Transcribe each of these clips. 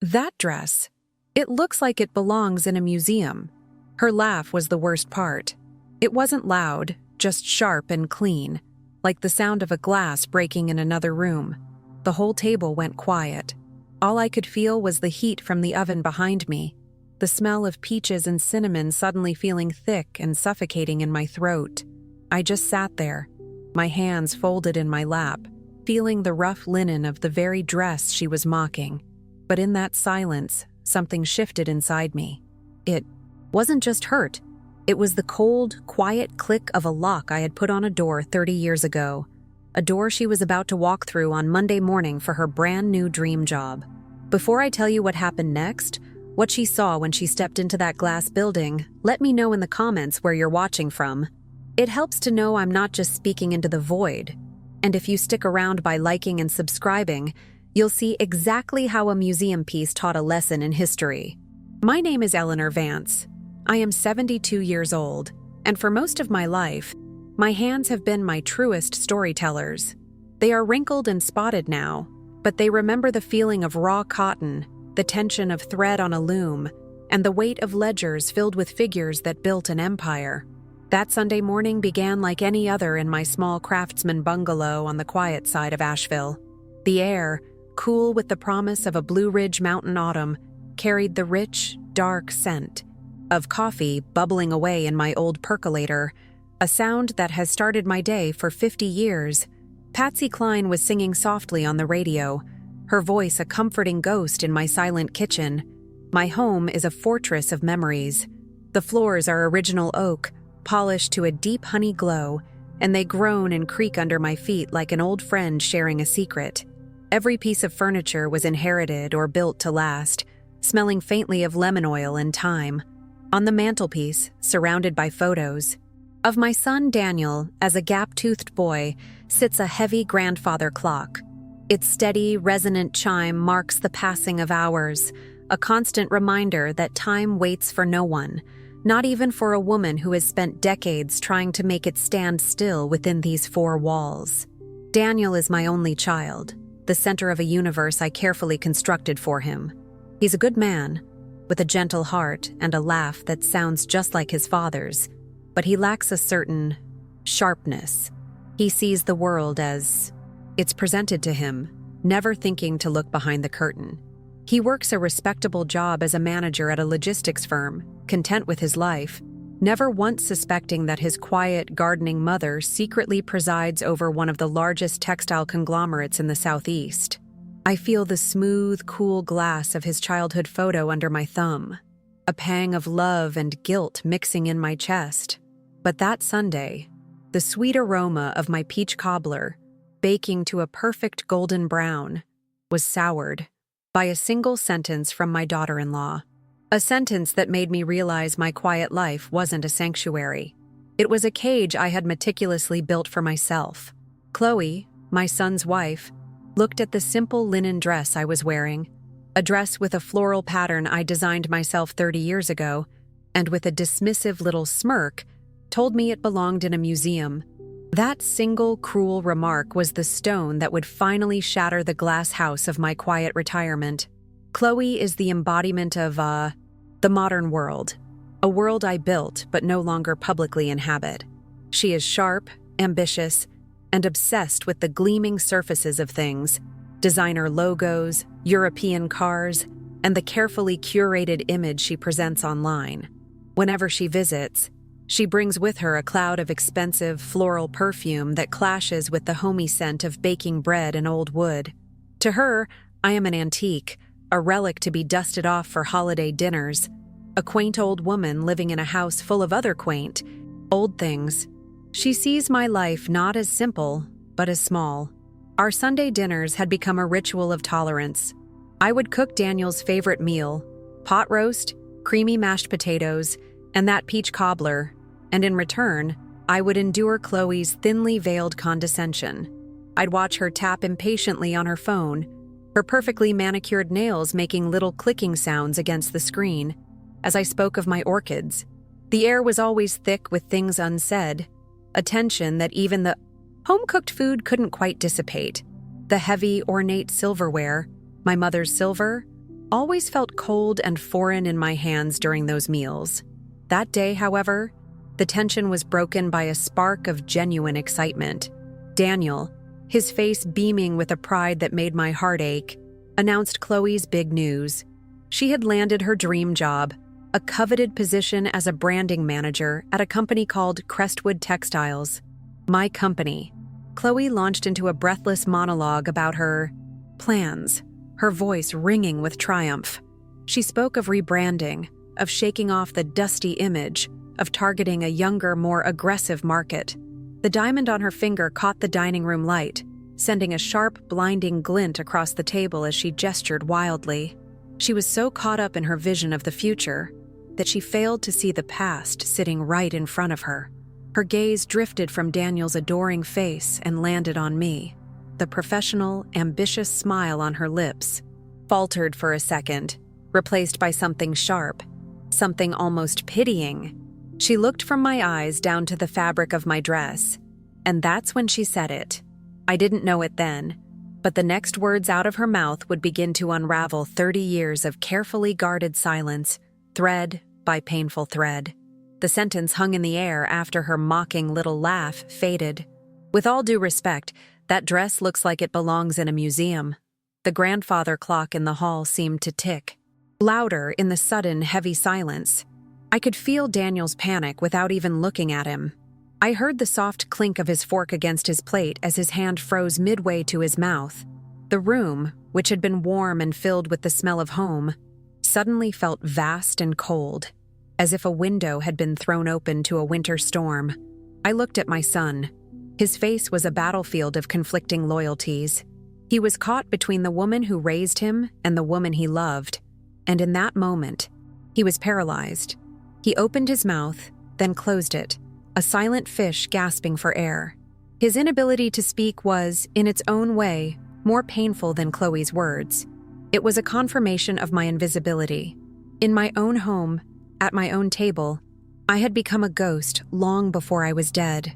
That dress. It looks like it belongs in a museum. Her laugh was the worst part. It wasn't loud, just sharp and clean, like the sound of a glass breaking in another room. The whole table went quiet. All I could feel was the heat from the oven behind me, the smell of peaches and cinnamon suddenly feeling thick and suffocating in my throat. I just sat there, my hands folded in my lap, feeling the rough linen of the very dress she was mocking. But in that silence, something shifted inside me. It wasn't just hurt. It was the cold, quiet click of a lock I had put on a door 30 years ago. A door she was about to walk through on Monday morning for her brand new dream job. Before I tell you what happened next, what she saw when she stepped into that glass building, let me know in the comments where you're watching from. It helps to know I'm not just speaking into the void. And if you stick around by liking and subscribing, you'll see exactly how a museum piece taught a lesson in history. My name is Eleanor Vance. I am 72 years old, and for most of my life, my hands have been my truest storytellers. They are wrinkled and spotted now, but they remember the feeling of raw cotton, the tension of thread on a loom, and the weight of ledgers filled with figures that built an empire. That Sunday morning began like any other in my small craftsman bungalow on the quiet side of Asheville. The air, cool with the promise of a Blue Ridge mountain autumn, carried the rich, dark scent of coffee bubbling away in my old percolator, a sound that has started my day for 50 years. Patsy Cline was singing softly on the radio, her voice a comforting ghost in my silent kitchen. My home is a fortress of memories. The floors are original oak, polished to a deep honey glow, and they groan and creak under my feet like an old friend sharing a secret. Every piece of furniture was inherited or built to last, smelling faintly of lemon oil and thyme. On the mantelpiece, surrounded by photos of my son Daniel as a gap-toothed boy, sits a heavy grandfather clock. Its steady, resonant chime marks the passing of hours, a constant reminder that time waits for no one, not even for a woman who has spent decades trying to make it stand still within these four walls. Daniel is my only child, the center of a universe I carefully constructed for him. He's a good man, with a gentle heart and a laugh that sounds just like his father's, but he lacks a certain sharpness. He sees the world as it's presented to him, never thinking to look behind the curtain. He works a respectable job as a manager at a logistics firm, content with his life, never once suspecting that his quiet, gardening mother secretly presides over one of the largest textile conglomerates in the Southeast. I feel the smooth, cool glass of his childhood photo under my thumb, a pang of love and guilt mixing in my chest. But that Sunday, the sweet aroma of my peach cobbler, baking to a perfect golden brown, was soured by a single sentence from my daughter-in-law. A sentence that made me realize my quiet life wasn't a sanctuary. It was a cage I had meticulously built for myself. Chloe, my son's wife, looked at the simple linen dress I was wearing, a dress with a floral pattern I designed myself 30 years ago, and with a dismissive little smirk, told me it belonged in a museum. That single cruel remark was the stone that would finally shatter the glass house of my quiet retirement. Chloe is the embodiment of, the modern world, a world I built but no longer publicly inhabit. She is sharp, ambitious, and obsessed with the gleaming surfaces of things, designer logos, European cars, and the carefully curated image she presents online. Whenever she visits, she brings with her a cloud of expensive floral perfume that clashes with the homey scent of baking bread and old wood. To her, I am an antique, a relic to be dusted off for holiday dinners, a quaint old woman living in a house full of other quaint, old things. She sees my life not as simple, but as small. Our Sunday dinners had become a ritual of tolerance. I would cook Daniel's favorite meal, pot roast, creamy mashed potatoes, and that peach cobbler, and in return, I would endure Chloe's thinly veiled condescension. I'd watch her tap impatiently on her phone, her perfectly manicured nails making little clicking sounds against the screen. As I spoke of my orchids, the air was always thick with things unsaid, a tension that even the home-cooked food couldn't quite dissipate. The heavy, ornate silverware, my mother's silver, always felt cold and foreign in my hands during those meals. That day, however, the tension was broken by a spark of genuine excitement. Daniel, his face beaming with a pride that made my heart ache, announced Chloe's big news. She had landed her dream job, a coveted position as a branding manager at a company called Crestwood Textiles. My company. Chloe launched into a breathless monologue about her plans, her voice ringing with triumph. She spoke of rebranding, of shaking off the dusty image, of targeting a younger, more aggressive market. The diamond on her finger caught the dining room light, sending a sharp, blinding glint across the table as she gestured wildly. She was so caught up in her vision of the future that she failed to see the past sitting right in front of her. Her gaze drifted from Daniel's adoring face and landed on me. The professional, ambitious smile on her lips faltered for a second, replaced by something sharp, something almost pitying. She looked from my eyes down to the fabric of my dress, and that's when she said it. I didn't know it then, but the next words out of her mouth would begin to unravel 30 years of carefully guarded silence, thread by painful thread. The sentence hung in the air after her mocking little laugh faded. With all due respect, that dress looks like it belongs in a museum. The grandfather clock in the hall seemed to tick, louder in the sudden, heavy silence. I could feel Daniel's panic without even looking at him. I heard the soft clink of his fork against his plate as his hand froze midway to his mouth. The room, which had been warm and filled with the smell of home, suddenly felt vast and cold, as if a window had been thrown open to a winter storm. I looked at my son. His face was a battlefield of conflicting loyalties. He was caught between the woman who raised him and the woman he loved, and in that moment, he was paralyzed. He opened his mouth, then closed it, a silent fish gasping for air. His inability to speak was, in its own way, more painful than Chloe's words. It was a confirmation of my invisibility. In my own home, at my own table, I had become a ghost long before I was dead.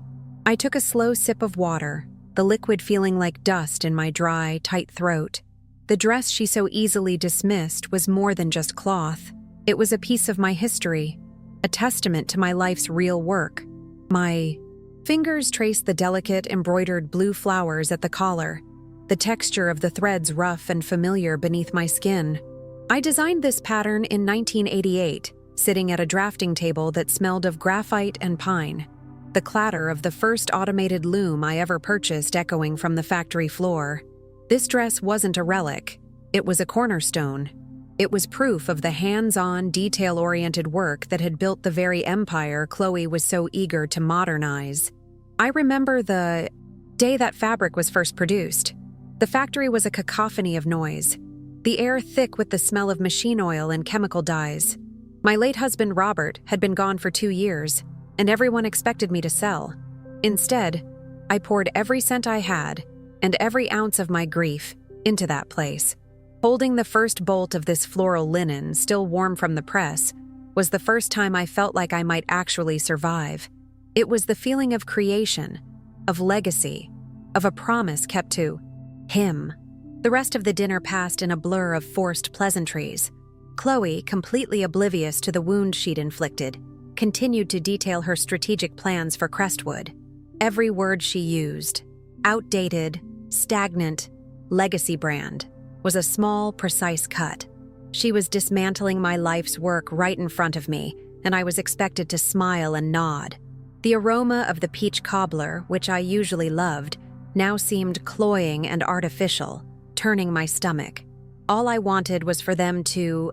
I took a slow sip of water, the liquid feeling like dust in my dry, tight throat. The dress she so easily dismissed was more than just cloth. It was a piece of my history, a testament to my life's real work. My fingers traced the delicate, embroidered blue flowers at the collar, the texture of the threads rough and familiar beneath my skin. I designed this pattern in 1988, sitting at a drafting table that smelled of graphite and pine, the clatter of the first automated loom I ever purchased echoing from the factory floor. This dress wasn't a relic. It was a cornerstone. It was proof of the hands-on, detail-oriented work that had built the very empire Chloe was so eager to modernize. I remember the day that fabric was first produced. The factory was a cacophony of noise, the air thick with the smell of machine oil and chemical dyes. My late husband, Robert, had been gone for 2 years, and everyone expected me to sell. Instead, I poured every cent I had, and every ounce of my grief, into that place. Holding the first bolt of this floral linen, still warm from the press, was the first time I felt like I might actually survive. It was the feeling of creation, of legacy, of a promise kept to him. The rest of the dinner passed in a blur of forced pleasantries. Chloe, completely oblivious to the wound she'd inflicted, continued to detail her strategic plans for Crestwood. Every word she used, outdated, stagnant, legacy brand, was a small, precise cut. She was dismantling my life's work right in front of me, and I was expected to smile and nod. The aroma of the peach cobbler, which I usually loved, now seemed cloying and artificial, turning my stomach. All I wanted was for them to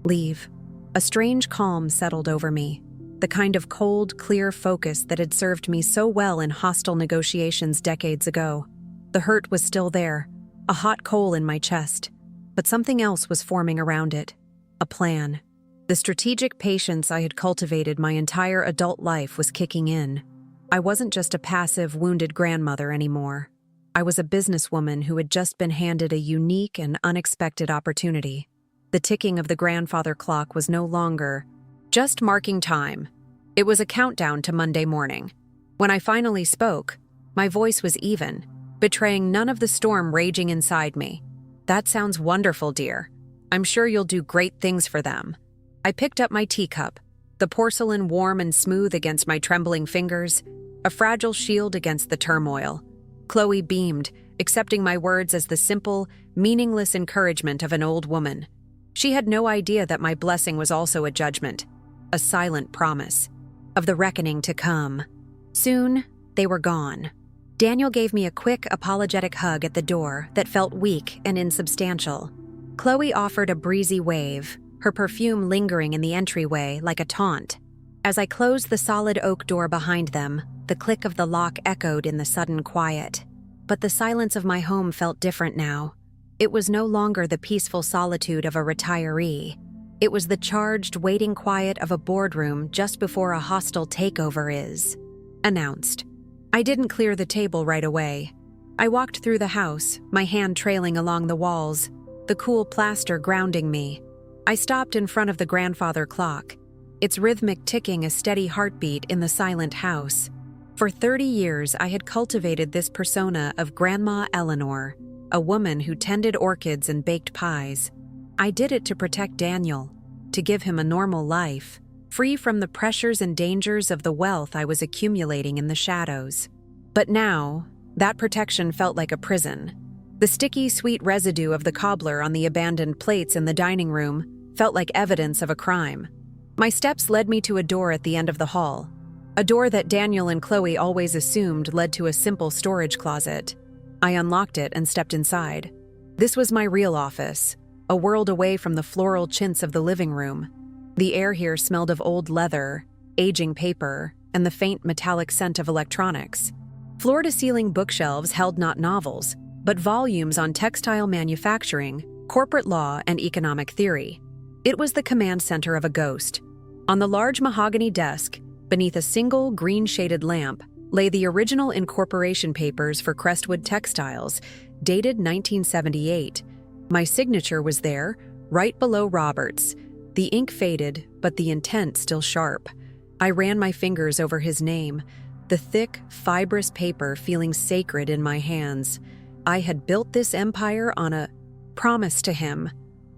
leave. A strange calm settled over me, the kind of cold, clear focus that had served me so well in hostile negotiations decades ago. The hurt was still there, a hot coal in my chest, but something else was forming around it. A plan. The strategic patience I had cultivated my entire adult life was kicking in. I wasn't just a passive, wounded grandmother anymore. I was a businesswoman who had just been handed a unique and unexpected opportunity. The ticking of the grandfather clock was no longer just marking time. It was a countdown to Monday morning. When I finally spoke, my voice was even, betraying none of the storm raging inside me. "That sounds wonderful, dear. I'm sure you'll do great things for them. I picked up my teacup, the porcelain warm and smooth against my trembling fingers, a fragile shield against the turmoil. Chloe beamed, accepting my words as the simple, meaningless encouragement of an old woman. She had no idea that my blessing was also a judgment, a silent promise of the reckoning to come. Soon, they were gone. Daniel gave me a quick, apologetic hug at the door that felt weak and insubstantial. Chloe offered a breezy wave, her perfume lingering in the entryway like a taunt. As I closed the solid oak door behind them, the click of the lock echoed in the sudden quiet. But the silence of my home felt different now. It was no longer the peaceful solitude of a retiree. It was the charged, waiting quiet of a boardroom just before a hostile takeover is announced. I didn't clear the table right away. I walked through the house, my hand trailing along the walls, the cool plaster grounding me. I stopped in front of the grandfather clock, its rhythmic ticking a steady heartbeat in the silent house. For 30 years, I had cultivated this persona of Grandma Eleanor, a woman who tended orchids and baked pies. I did it to protect Daniel, to give him a normal life, free from the pressures and dangers of the wealth I was accumulating in the shadows. But now, that protection felt like a prison. The sticky, sweet residue of the cobbler on the abandoned plates in the dining room felt like evidence of a crime. My steps led me to a door at the end of the hall, a door that Daniel and Chloe always assumed led to a simple storage closet. I unlocked it and stepped inside. This was my real office, a world away from the floral chintz of the living room. The air here smelled of old leather, aging paper, and the faint metallic scent of electronics. Floor-to-ceiling bookshelves held not novels, but volumes on textile manufacturing, corporate law, and economic theory. It was the command center of a ghost. On the large mahogany desk, beneath a single green-shaded lamp, lay the original incorporation papers for Crestwood Textiles, dated 1978. My signature was there, right below Robert's. The ink faded, but the intent still sharp. I ran my fingers over his name, the thick, fibrous paper feeling sacred in my hands. I had built this empire on a promise to him,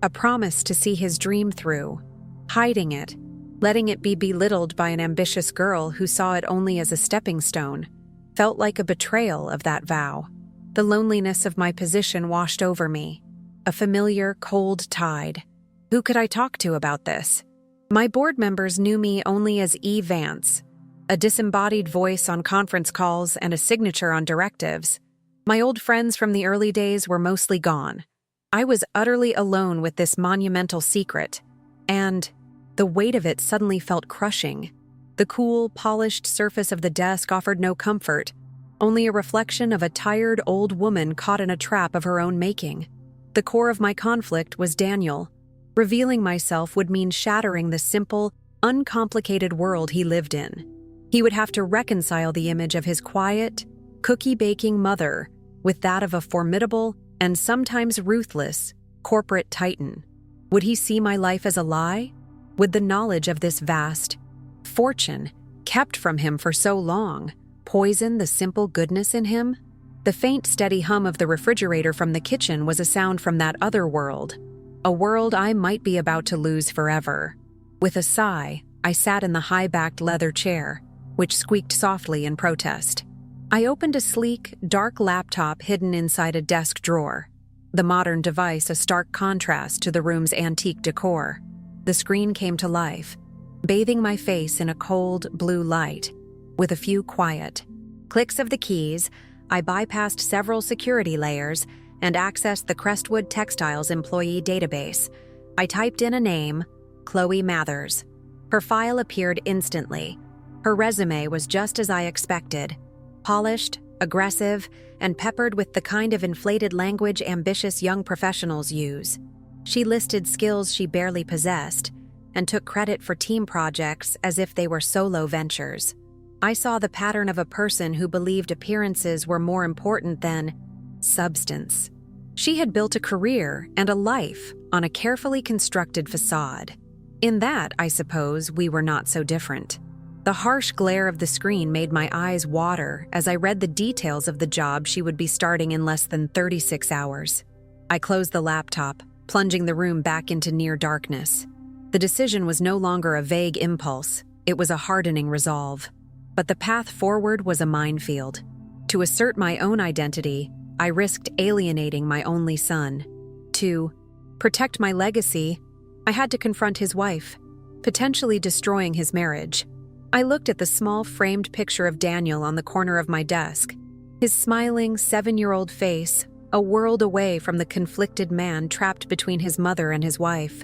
a promise to see his dream through. Hiding it, letting it be belittled by an ambitious girl who saw it only as a stepping stone, felt like a betrayal of that vow. The loneliness of my position washed over me, a familiar, cold tide. Who could I talk to about this? My board members knew me only as E. Vance, a disembodied voice on conference calls and a signature on directives. My old friends from the early days were mostly gone. I was utterly alone with this monumental secret, and the weight of it suddenly felt crushing. The cool, polished surface of the desk offered no comfort, only a reflection of a tired old woman caught in a trap of her own making. The core of my conflict was Daniel. Revealing myself would mean shattering the simple, uncomplicated world he lived in. He would have to reconcile the image of his quiet, cookie-baking mother with that of a formidable and sometimes ruthless corporate titan. Would he see my life as a lie? Would the knowledge of this vast fortune, kept from him for so long, poison the simple goodness in him? The faint, steady hum of the refrigerator from the kitchen was a sound from that other world, a world I might be about to lose forever. With a sigh, I sat in the high-backed leather chair, which squeaked softly in protest. I opened a sleek, dark laptop hidden inside a desk drawer, the modern device a stark contrast to the room's antique decor. The screen came to life, bathing my face in a cold, blue light. With a few quiet clicks of the keys, I bypassed several security layers and accessed the Crestwood Textiles employee database. I typed in a name, Chloe Mathers. Her file appeared instantly. Her resume was just as I expected, polished, aggressive, and peppered with the kind of inflated language ambitious young professionals use. She listed skills she barely possessed and took credit for team projects as if they were solo ventures. I saw the pattern of a person who believed appearances were more important than substance. She had built a career and a life on a carefully constructed facade. In that, I suppose, we were not so different. The harsh glare of the screen made my eyes water as I read the details of the job she would be starting in less than 36 hours. I closed the laptop, plunging the room back into near darkness. The decision was no longer a vague impulse, it was a hardening resolve. But the path forward was a minefield. To assert my own identity, I risked alienating my only son. To protect my legacy, I had to confront his wife, potentially destroying his marriage. I looked at the small framed picture of Daniel on the corner of my desk, his smiling 7-year-old face, a world away from the conflicted man trapped between his mother and his wife.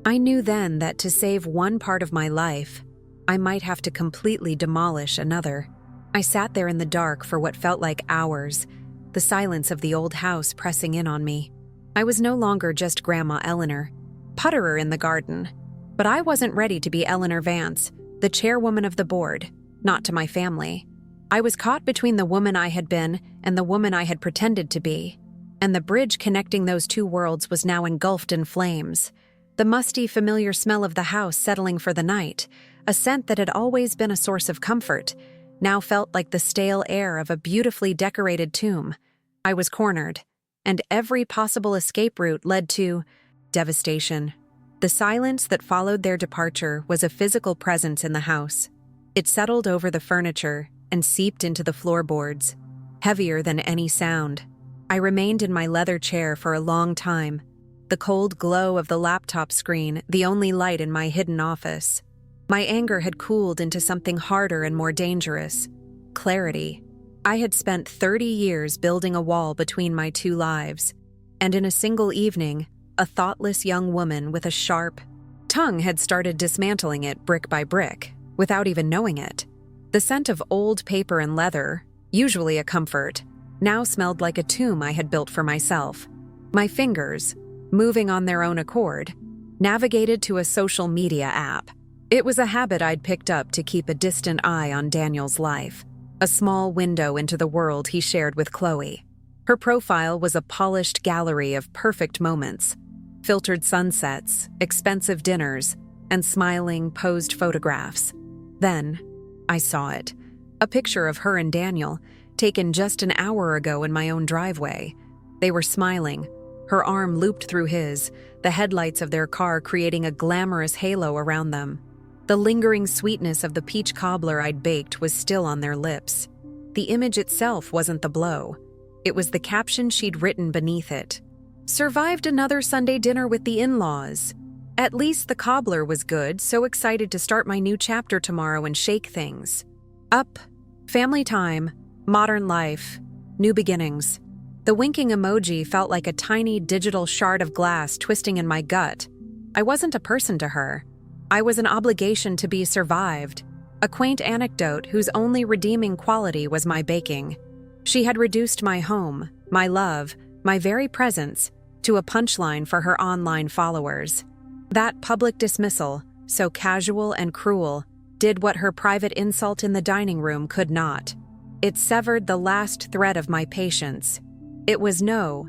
I knew then that to save one part of my life, I might have to completely demolish another. I sat there in the dark for what felt like hours, the silence of the old house pressing in on me. I was no longer just Grandma Eleanor, putterer in the garden, but I wasn't ready to be Eleanor Vance, the chairwoman of the board, not to my family. I was caught between the woman I had been and the woman I had pretended to be, and the bridge connecting those two worlds was now engulfed in flames. The musty, familiar smell of the house settling for the night, a scent that had always been a source of comfort, now felt like the stale air of a beautifully decorated tomb. I was cornered, and every possible escape route led to devastation. The silence that followed their departure was a physical presence in the house. It settled over the furniture and seeped into the floorboards, heavier than any sound. I remained in my leather chair for a long time, the cold glow of the laptop screen the only light in my hidden office. My anger had cooled into something harder and more dangerous: clarity. I had spent 30 years building a wall between my two lives, and in a single evening, a thoughtless young woman with a sharp tongue had started dismantling it brick by brick, without even knowing it. The scent of old paper and leather, usually a comfort, now smelled like a tomb I had built for myself. My fingers, moving on their own accord, navigated to a social media app. It was a habit I'd picked up to keep a distant eye on Daniel's life, a small window into the world he shared with Chloe. Her profile was a polished gallery of perfect moments: filtered sunsets, expensive dinners, and smiling, posed photographs. Then, I saw it. A picture of her and Daniel, taken just an hour ago in my own driveway. They were smiling, her arm looped through his, the headlights of their car creating a glamorous halo around them. The lingering sweetness of the peach cobbler I'd baked was still on their lips. The image itself wasn't the blow. It was the caption she'd written beneath it. "Survived another Sunday dinner with the in-laws. At least the cobbler was good, so excited to start my new chapter tomorrow and shake things. Up, family time, modern life, new beginnings." The winking emoji felt like a tiny digital shard of glass twisting in my gut. I wasn't a person to her. I was an obligation to be survived, a quaint anecdote whose only redeeming quality was my baking. She had reduced my home, my love, my very presence, to a punchline for her online followers. That public dismissal, so casual and cruel, did what her private insult in the dining room could not. It severed the last thread of my patience. It was no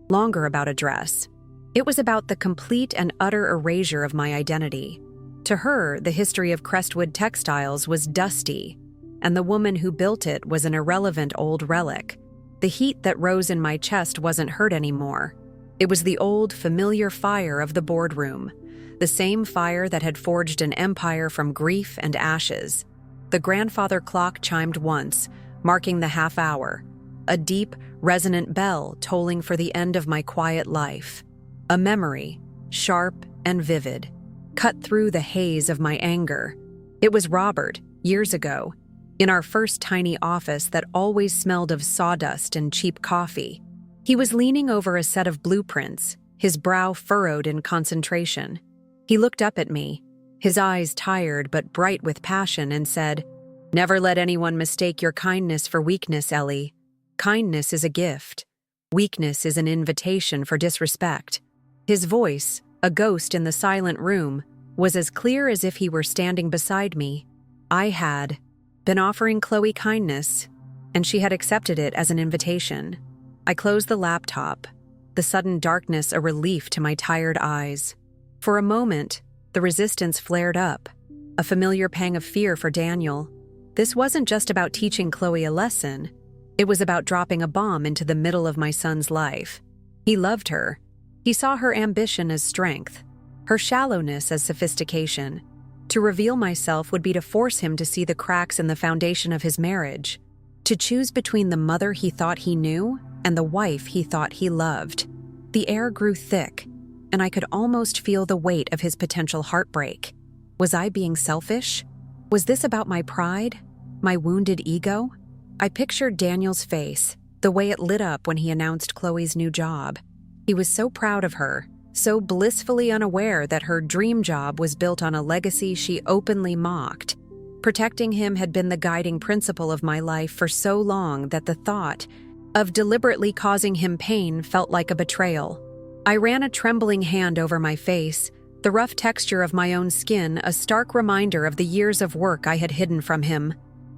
longer about a dress. It was about the complete and utter erasure of my identity. To her, the history of Crestwood Textiles was dusty, and the woman who built it was an irrelevant old relic. The heat that rose in my chest wasn't hurt anymore. It was the old, familiar fire of the boardroom, the same fire that had forged an empire from grief and ashes. The grandfather clock chimed once, marking the half hour, a deep, resonant bell tolling for the end of my quiet life. A memory, sharp and vivid, cut through the haze of my anger. It was Robert, years ago, in our first tiny office that always smelled of sawdust and cheap coffee. He was leaning over a set of blueprints, his brow furrowed in concentration. He looked up at me, his eyes tired but bright with passion, and said, "Never let anyone mistake your kindness for weakness, Ellie. Kindness is a gift. Weakness is an invitation for disrespect." His voice, a ghost in the silent room, was as clear as if he were standing beside me. I had been offering Chloe kindness, and she had accepted it as an invitation. I closed the laptop, the sudden darkness a relief to my tired eyes. For a moment, the resistance flared up, a familiar pang of fear for Daniel. This wasn't just about teaching Chloe a lesson. It was about dropping a bomb into the middle of my son's life. He loved her, He saw her ambition as strength, her shallowness as sophistication. To reveal myself would be to force him to see the cracks in the foundation of his marriage, to choose between the mother he thought he knew and the wife he thought he loved. The air grew thick, and I could almost feel the weight of his potential heartbreak. Was I being selfish? Was this about my pride? My wounded ego? I pictured Daniel's face, the way it lit up when he announced Chloe's new job. He was so proud of her, so blissfully unaware that her dream job was built on a legacy she openly mocked. Protecting him had been the guiding principle of my life for so long that the thought of deliberately causing him pain felt like a betrayal. I ran a trembling hand over my face, the rough texture of my own skin a stark reminder of the years of work I had hidden from him.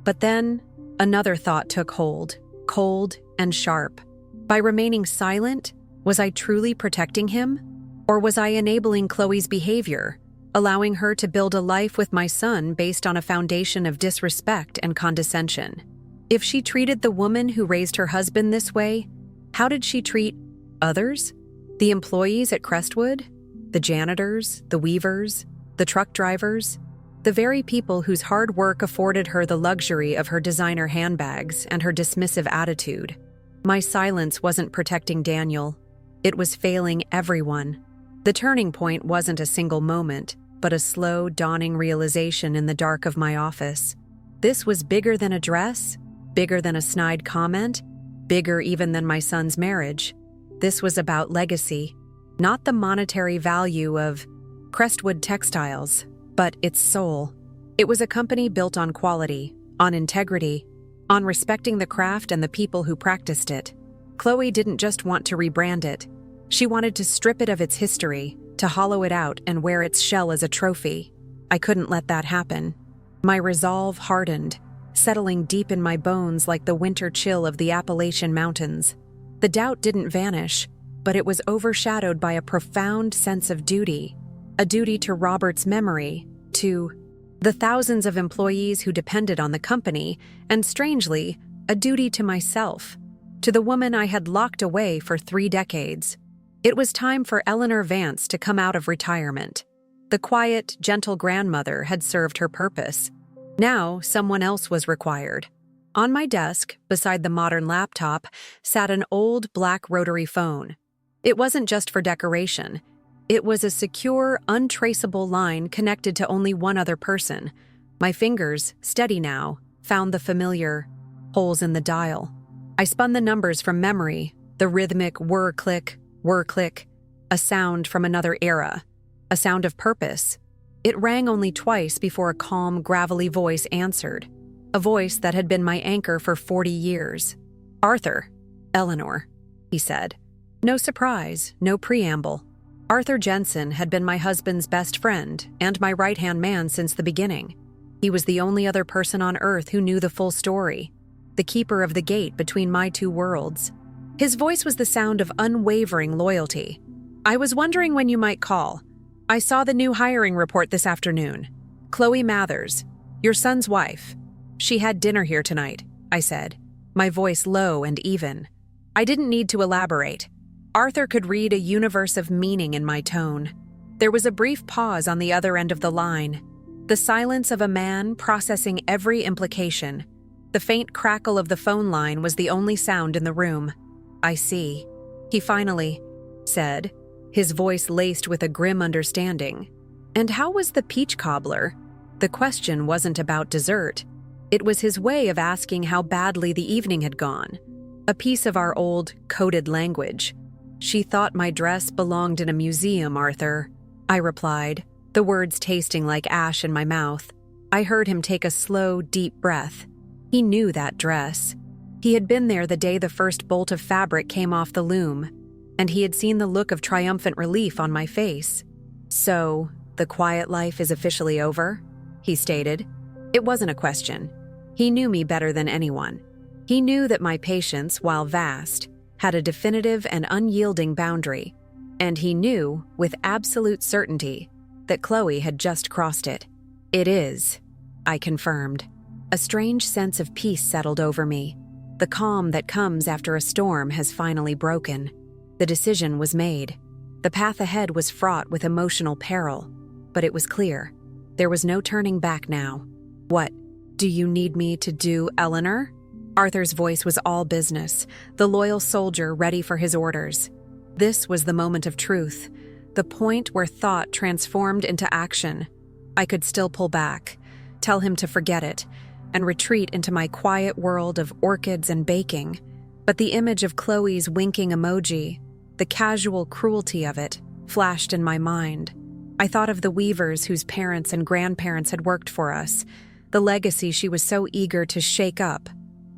But then, another thought took hold, cold and sharp. By remaining silent, was I truly protecting him? Or was I enabling Chloe's behavior, allowing her to build a life with my son based on a foundation of disrespect and condescension? If she treated the woman who raised her husband this way, how did she treat others? The employees at Crestwood? The janitors, the weavers, the truck drivers? The very people whose hard work afforded her the luxury of her designer handbags and her dismissive attitude. My silence wasn't protecting Daniel. It was failing everyone. The turning point wasn't a single moment, but a slow, dawning realization in the dark of my office. This was bigger than a dress, bigger than a snide comment, bigger even than my son's marriage. This was about legacy, not the monetary value of Crestwood Textiles, but its soul. It was a company built on quality, on integrity, on respecting the craft and the people who practiced it. Chloe didn't just want to rebrand it. She wanted to strip it of its history, to hollow it out and wear its shell as a trophy. I couldn't let that happen. My resolve hardened, settling deep in my bones like the winter chill of the Appalachian Mountains. The doubt didn't vanish, but it was overshadowed by a profound sense of duty. A duty to Robert's memory, to the thousands of employees who depended on the company, and strangely, a duty to myself, to the woman I had locked away for 3 decades. It was time for Eleanor Vance to come out of retirement. The quiet, gentle grandmother had served her purpose. Now, someone else was required. On my desk, beside the modern laptop, sat an old black rotary phone. It wasn't just for decoration. It was a secure, untraceable line connected to only one other person. My fingers, steady now, found the familiar holes in the dial. I spun the numbers from memory, the rhythmic whir-click, a sound from another era, a sound of purpose. It rang only twice before a calm, gravelly voice answered, a voice that had been my anchor for 40 years. "Arthur, Eleanor," he said. No surprise, no preamble. Arthur Jensen had been my husband's best friend and my right-hand man since the beginning. He was the only other person on earth who knew the full story, the keeper of the gate between my two worlds. His voice was the sound of unwavering loyalty. "I was wondering when you might call. I saw the new hiring report this afternoon. Chloe Mathers, your son's wife. She had dinner here tonight," I said, my voice low and even. I didn't need to elaborate. Arthur could read a universe of meaning in my tone. There was a brief pause on the other end of the line, the silence of a man processing every implication. The faint crackle of the phone line was the only sound in the room. "I see," he finally said, his voice laced with a grim understanding. "And how was the peach cobbler?" The question wasn't about dessert. It was his way of asking how badly the evening had gone, a piece of our old, coded language. "She thought my dress belonged in a museum, Arthur," I replied, the words tasting like ash in my mouth. I heard him take a slow, deep breath. He knew that dress. He had been there the day the first bolt of fabric came off the loom, and he had seen the look of triumphant relief on my face. "So, the quiet life is officially over?" he stated. It wasn't a question. He knew me better than anyone. He knew that my patience, while vast, had a definitive and unyielding boundary, and he knew, with absolute certainty, that Chloe had just crossed it. "It is," I confirmed. A strange sense of peace settled over me. The calm that comes after a storm has finally broken. The decision was made. The path ahead was fraught with emotional peril, but it was clear. There was no turning back now. "What do you need me to do, Eleanor?" Arthur's voice was all business, the loyal soldier ready for his orders. This was the moment of truth, the point where thought transformed into action. I could still pull back, tell him to forget it, and retreat into my quiet world of orchids and baking. But the image of Chloe's winking emoji, the casual cruelty of it, flashed in my mind. I thought of the weavers whose parents and grandparents had worked for us, the legacy she was so eager to shake up.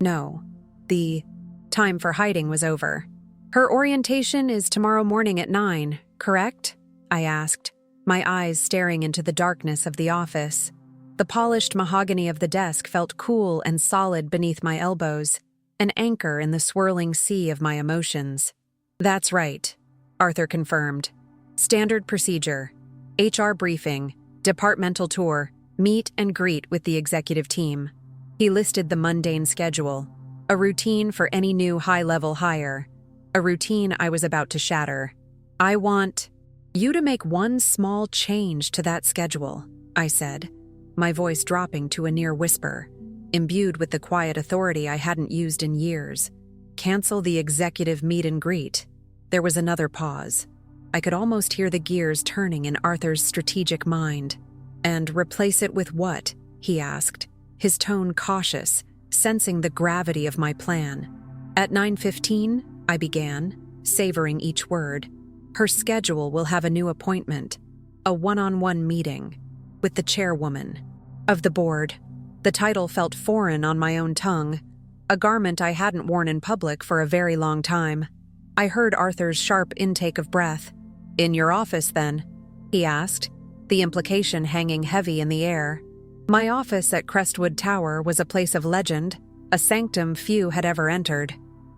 No, the time for hiding was over. "Her orientation is tomorrow morning at 9, correct?" I asked, my eyes staring into the darkness of the office. The polished mahogany of the desk felt cool and solid beneath my elbows, an anchor in the swirling sea of my emotions. "That's right," Arthur confirmed. "Standard procedure. HR briefing, departmental tour, meet and greet with the executive team." He listed the mundane schedule, a routine for any new high-level hire, a routine I was about to shatter. "I want you to make one small change to that schedule," I said, my voice dropping to a near whisper, imbued with the quiet authority I hadn't used in years. "Cancel the executive meet and greet." There was another pause. I could almost hear the gears turning in Arthur's strategic mind. "And replace it with what?" he asked, his tone cautious, sensing the gravity of my plan. "At 9:15, I began, savoring each word. "Her schedule will have a new appointment, a one-on-one meeting, with the chairwoman of the board." The title felt foreign on my own tongue, a garment I hadn't worn in public for a very long time. I heard Arthur's sharp intake of breath. "In your office, then?" he asked, the implication hanging heavy in the air. My office at Crestwood Tower was a place of legend, a sanctum few had ever entered.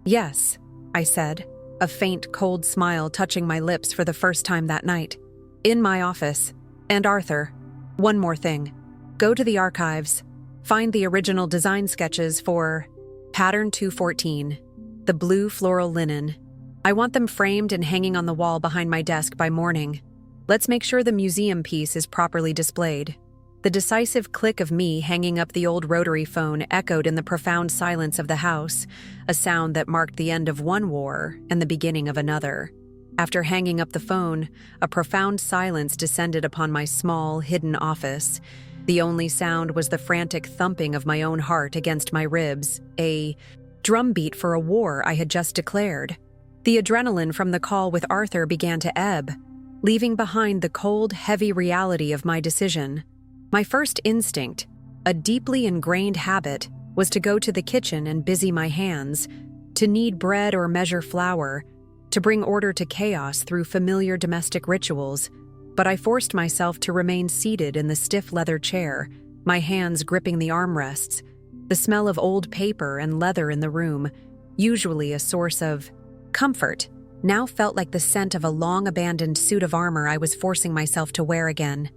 "Yes," I said, a faint, cold smile touching my lips for the first time that night. "In my office. And Arthur, one more thing. Go to the archives. Find the original design sketches for Pattern 214, the blue floral linen. I want them framed and hanging on the wall behind my desk by morning. Let's make sure the museum piece is properly displayed." The decisive click of me hanging up the old rotary phone echoed in the profound silence of the house, a sound that marked the end of one war and the beginning of another. After hanging up the phone, a profound silence descended upon my small, hidden office. The only sound was the frantic thumping of my own heart against my ribs, a drumbeat for a war I had just declared. The adrenaline from the call with Arthur began to ebb, leaving behind the cold, heavy reality of my decision. My first instinct, a deeply ingrained habit, was to go to the kitchen and busy my hands, to knead bread or measure flour, to bring order to chaos through familiar domestic rituals. But I forced myself to remain seated in the stiff leather chair, my hands gripping the armrests. The smell of old paper and leather in the room, usually a source of comfort, now felt like the scent of a long-abandoned suit of armor I was forcing myself to wear again.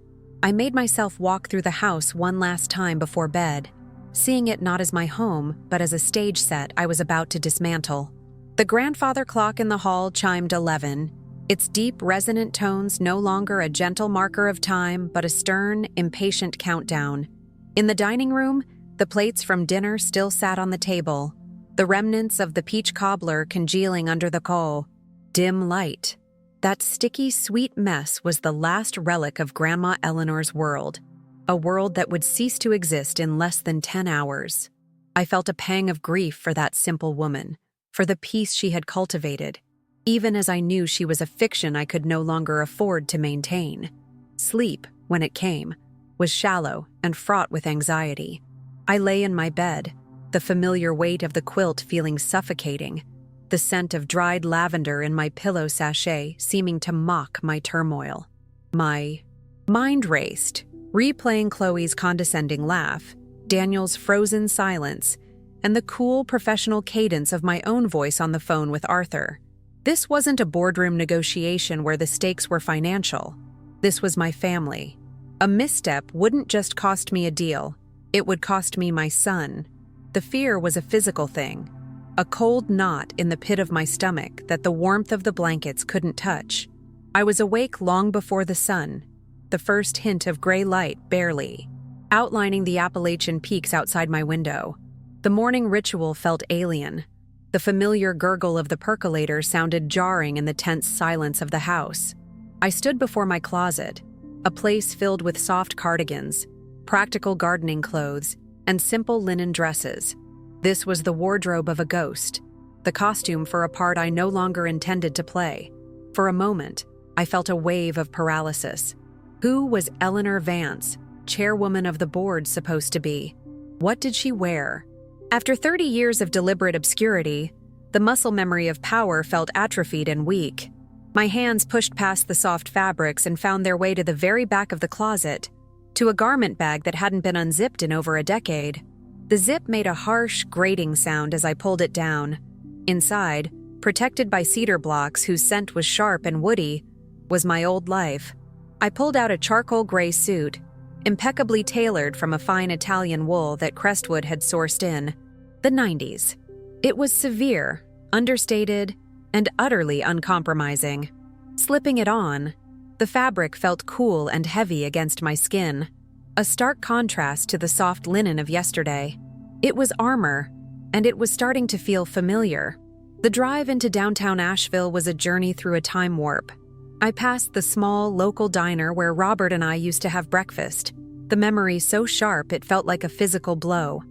I made myself walk through the house one last time before bed, seeing it not as my home, but as a stage set I was about to dismantle. The grandfather clock in the hall chimed 11, its deep, resonant tones no longer a gentle marker of time, but a stern, impatient countdown. In the dining room, the plates from dinner still sat on the table, the remnants of the peach cobbler congealing under the coal. Dim light. That sticky, sweet mess was the last relic of Grandma Eleanor's world, a world that would cease to exist in less than 10 hours. I felt a pang of grief for that simple woman, for the peace she had cultivated, even as I knew she was a fiction I could no longer afford to maintain. Sleep, when it came, was shallow and fraught with anxiety. I lay in my bed, the familiar weight of the quilt feeling suffocating, the scent of dried lavender in my pillow sachet seeming to mock my turmoil. My mind raced, replaying Chloe's condescending laugh, Daniel's frozen silence, and the cool professional cadence of my own voice on the phone with Arthur. This wasn't a boardroom negotiation where the stakes were financial. This was my family. A misstep wouldn't just cost me a deal, it would cost me my son. The fear was a physical thing, a cold knot in the pit of my stomach that the warmth of the blankets couldn't touch. I was awake long before the sun, the first hint of gray light barely, outlining the Appalachian peaks outside my window. The morning ritual felt alien. The familiar gurgle of the percolator sounded jarring in the tense silence of the house. I stood before my closet, a place filled with soft cardigans, practical gardening clothes, and simple linen dresses. This was the wardrobe of a ghost, the costume for a part I no longer intended to play. For a moment, I felt a wave of paralysis. Who was Eleanor Vance, chairwoman of the board, supposed to be? What did she wear? After 30 years of deliberate obscurity, the muscle memory of power felt atrophied and weak. My hands pushed past the soft fabrics and found their way to the very back of the closet, to a garment bag that hadn't been unzipped in over a decade. The zip made a harsh, grating sound as I pulled it down. Inside, protected by cedar blocks whose scent was sharp and woody, was my old life. I pulled out a charcoal gray suit, impeccably tailored from a fine Italian wool that Crestwood had sourced in the 90s. It was severe, understated, and utterly uncompromising. Slipping it on, the fabric felt cool and heavy against my skin, a stark contrast to the soft linen of yesterday. It was armor, and it was starting to feel familiar. The drive into downtown Asheville was a journey through a time warp. I passed the small, local diner where Robert and I used to have breakfast, the memory so sharp it felt like a physical blow.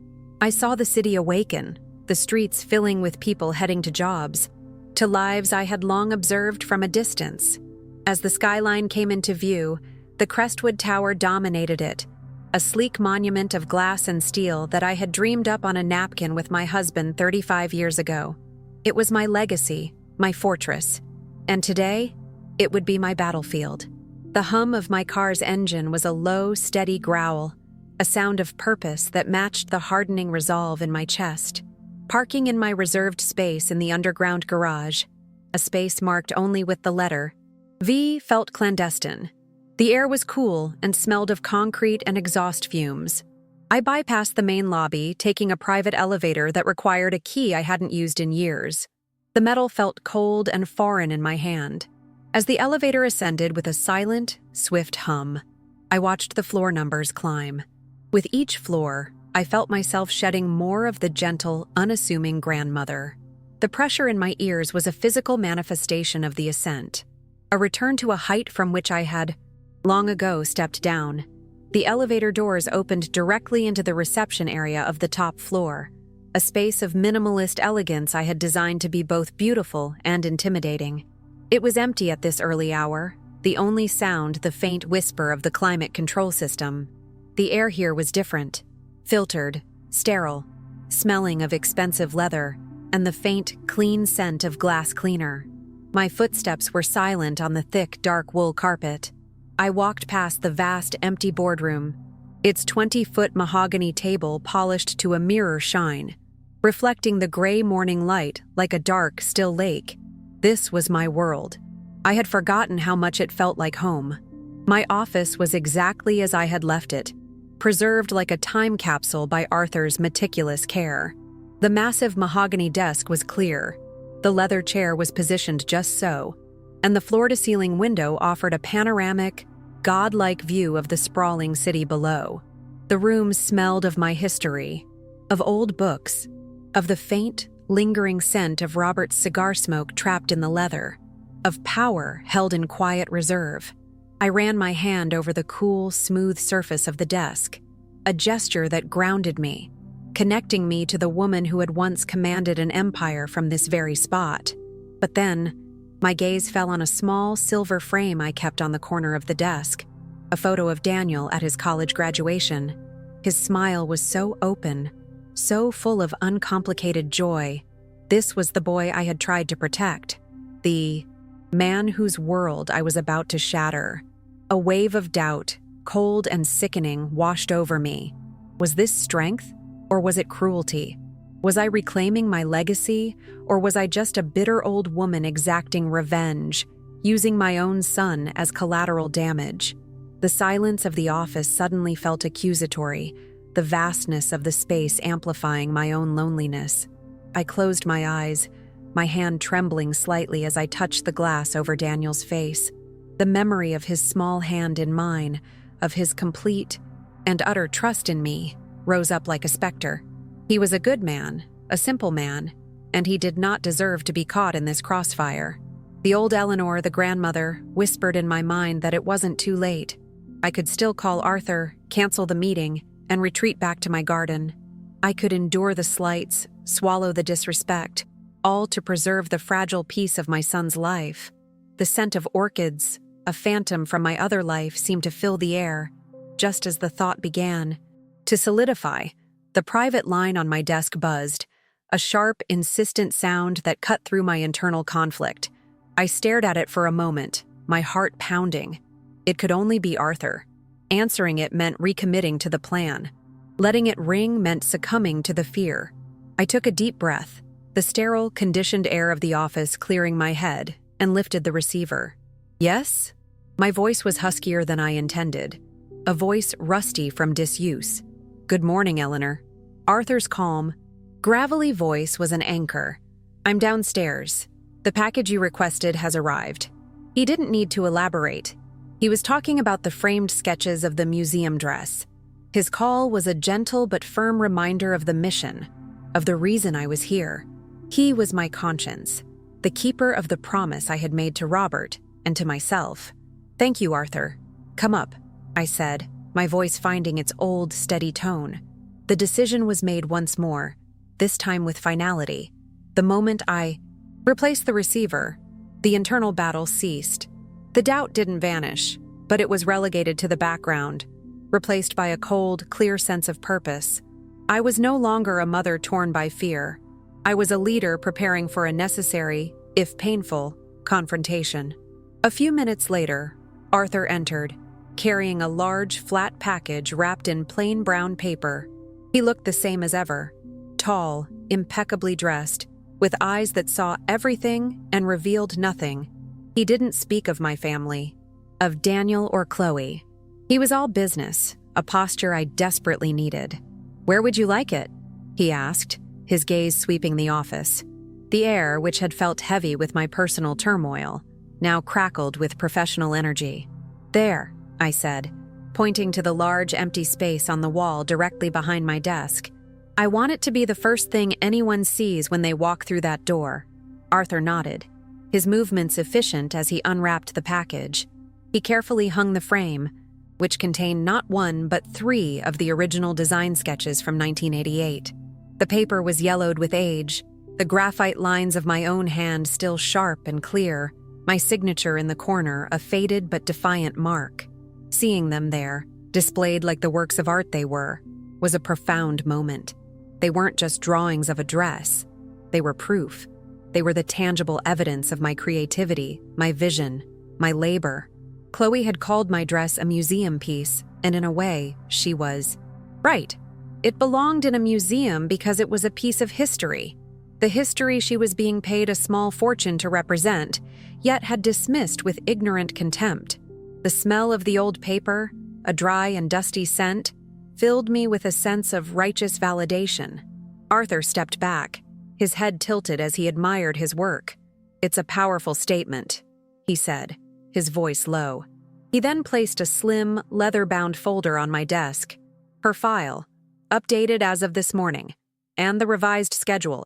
I saw the city awaken, the streets filling with people heading to jobs, to lives I had long observed from a distance. As the skyline came into view, the Crestwood Tower dominated it, a sleek monument of glass and steel that I had dreamed up on a napkin with my husband 35 years ago. It was my legacy, my fortress, and today, it would be my battlefield. The hum of my car's engine was a low, steady growl, a sound of purpose that matched the hardening resolve in my chest. Parking in my reserved space in the underground garage, a space marked only with the letter V, felt clandestine. The air was cool and smelled of concrete and exhaust fumes. I bypassed the main lobby, taking a private elevator that required a key I hadn't used in years. The metal felt cold and foreign in my hand. As the elevator ascended with a silent, swift hum, I watched the floor numbers climb. With each floor, I felt myself shedding more of the gentle, unassuming grandmother. The pressure in my ears was a physical manifestation of the ascent, a return to a height from which I had, long ago, stepped down. The elevator doors opened directly into the reception area of the top floor, a space of minimalist elegance I had designed to be both beautiful and intimidating. It was empty at this early hour, the only sound the faint whisper of the climate control system. The air here was different, filtered, sterile, smelling of expensive leather and the faint, clean scent of glass cleaner. My footsteps were silent on the thick, dark wool carpet. I walked past the vast, empty boardroom, its 20-foot mahogany table polished to a mirror shine, reflecting the gray morning light like a dark, still lake. This was my world. I had forgotten how much it felt like home. My office was exactly as I had left it, preserved like a time capsule by Arthur's meticulous care. The massive mahogany desk was clear. The leather chair was positioned just so, and the floor-to-ceiling window offered a panoramic, godlike view of the sprawling city below. The room smelled of my history, of old books, of the faint, lingering scent of Robert's cigar smoke trapped in the leather, of power held in quiet reserve. I ran my hand over the cool, smooth surface of the desk, a gesture that grounded me, connecting me to the woman who had once commanded an empire from this very spot. But then, my gaze fell on a small silver frame I kept on the corner of the desk, a photo of Daniel at his college graduation. His smile was so open, so full of uncomplicated joy. This was the boy I had tried to protect, the man whose world I was about to shatter. A wave of doubt, cold and sickening, washed over me. Was this strength, or was it cruelty? Was I reclaiming my legacy, or was I just a bitter old woman exacting revenge, using my own son as collateral damage? The silence of the office suddenly felt accusatory, the vastness of the space amplifying my own loneliness. I closed my eyes, my hand trembling slightly as I touched the glass over Daniel's face. The memory of his small hand in mine, of his complete and utter trust in me, rose up like a specter. He was a good man, a simple man, and he did not deserve to be caught in this crossfire. The old Eleanor, the grandmother, whispered in my mind that it wasn't too late. I could still call Arthur, cancel the meeting, and retreat back to my garden. I could endure the slights, swallow the disrespect, all to preserve the fragile peace of my son's life. The scent of orchids, a phantom from my other life, seemed to fill the air, just as the thought began to solidify. The private line on my desk buzzed, a sharp, insistent sound that cut through my internal conflict. I stared at it for a moment, my heart pounding. It could only be Arthur. Answering it meant recommitting to the plan. Letting it ring meant succumbing to the fear. I took a deep breath, the sterile, conditioned air of the office clearing my head, and lifted the receiver. Yes? My voice was huskier than I intended, a voice rusty from disuse. Good morning, Eleanor. Arthur's calm, gravelly voice was an anchor. I'm downstairs. The package you requested has arrived. He didn't need to elaborate. He was talking about the framed sketches of the museum dress. His call was a gentle but firm reminder of the mission, of the reason I was here. He was my conscience, the keeper of the promise I had made to Robert and to myself. Thank you, Arthur. Come up, I said, my voice finding its old, steady tone. The decision was made once more, this time with finality. The moment I replaced the receiver, the internal battle ceased. The doubt didn't vanish, but it was relegated to the background, replaced by a cold, clear sense of purpose. I was no longer a mother torn by fear. I was a leader preparing for a necessary, if painful, confrontation. A few minutes later, Arthur entered, carrying a large, flat package wrapped in plain brown paper. He looked the same as ever, tall, impeccably dressed, with eyes that saw everything and revealed nothing. He didn't speak of my family, of Daniel or Chloe. He was all business, a posture I desperately needed. Where would you like it? He asked, his gaze sweeping the office. The air, which had felt heavy with my personal turmoil, now crackled with professional energy. There, I said, pointing to the large empty space on the wall directly behind my desk. I want it to be the first thing anyone sees when they walk through that door. Arthur nodded, his movements efficient as he unwrapped the package. He carefully hung the frame, which contained not one but 3 of the original design sketches from 1988. The paper was yellowed with age, the graphite lines of my own hand still sharp and clear, my signature in the corner a faded but defiant mark. Seeing them there, displayed like the works of art they were, was a profound moment. They weren't just drawings of a dress. They were proof. They were the tangible evidence of my creativity, my vision, my labor. Chloe had called my dress a museum piece, and in a way, she was right. It belonged in a museum because it was a piece of history. The history she was being paid a small fortune to represent, yet had dismissed with ignorant contempt. The smell of the old paper, a dry and dusty scent, filled me with a sense of righteous validation. Arthur stepped back, his head tilted as he admired his work. It's a powerful statement, he said, his voice low. He then placed a slim, leather-bound folder on my desk. Her file, updated as of this morning, and the revised schedule